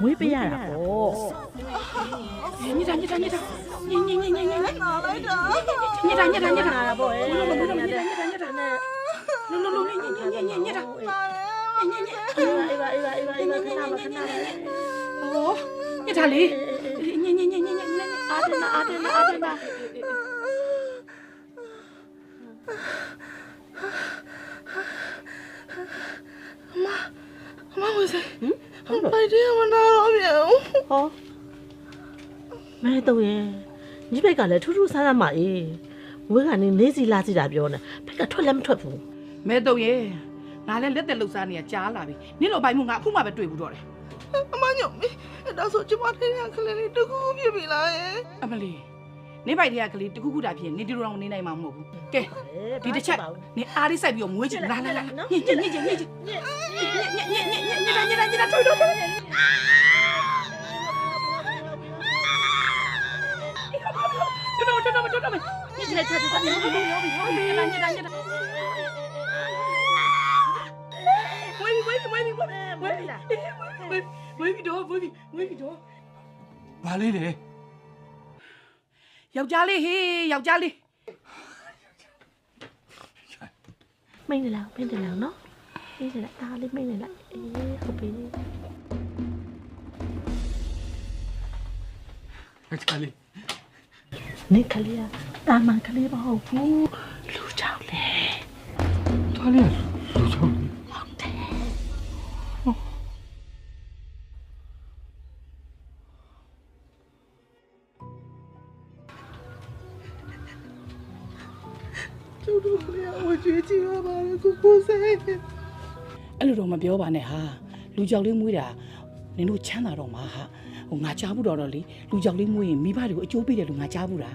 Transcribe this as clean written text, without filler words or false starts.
မွေးပေးရတာပေါ့ ညတာညတာညတာညညညညည နာလိုက်တာ ညတာညတာညတာ တာပေါ့အေး လုံးလုံးလုံးညတာညတာညတာလုံးလုံးလုံးညညညညတာ အေးပါခဏပါခဏပါ ဟောညတာလေညညညညညအားတင်တာမမဝင်စေပိုက်တယ်မနာတော့ပြန် ဟောမဲတော့ရဲ့ညီဘက်ကလည်းထူးထူးဆန်းဆန်းပါအေးဝေးကနေနေစီလာစီတာပြောနေဘက်ကထွက်လည်းမထွက်ဘူး မဲတော့ရဲ့ငါလည်းလက်သက်လှုပ်ရှားနေရကြားလာပြီနင့်လိုပိုင်မှုငါအခုမှပဲတွေ့ဘူးတော့တယ် အမညောင်မေဒါဆိုကျမထိုင်ရခလေးလေးတကူပြပြီလားရဲ့ အမလီနေပိုက်တဲ့ကလေးတခုခုတာဖြစ်နေတူတော်နေနိုင်မှာမဟုတ်ဘူးကဲဒီတစ်ချက်နေအားလေးစိုက်ပြီးတော့မွေးချင်လာညညညညညညတွေ့တော့တော်ညညချက်ချက်ညညညဝေးပြီးတော့ဘာလေးလေ ယောက်ျားလေးဟေးယောက်ျားလေး မိန်နေလားနော်မိန်နေလားဒါလေးမိန်နေလားအေးဟုတ်ပြီ ချာလေး နေကလေးတာမန်ကလေးမဟုတ်ဘူးလူချောက်လေ ချာလေးလူချောင်း ဟုတ်တယ် ကျုပ်တို့ကဝကြွေးကြည့်ရပါလေကိုစေး အဲ့လိုတော့မပြောပါနဲ့ဟာလူကြောက်လေးမွေးတာနင်တို့ချမ်းသာတော့မှာဟာဟိုငါကြားဘူးတော့လေလူကြောက်လေးမွေးရင်မိဘတွေကိုအကျိုးပေးတယ်လို့ငါကြားဘူးတာ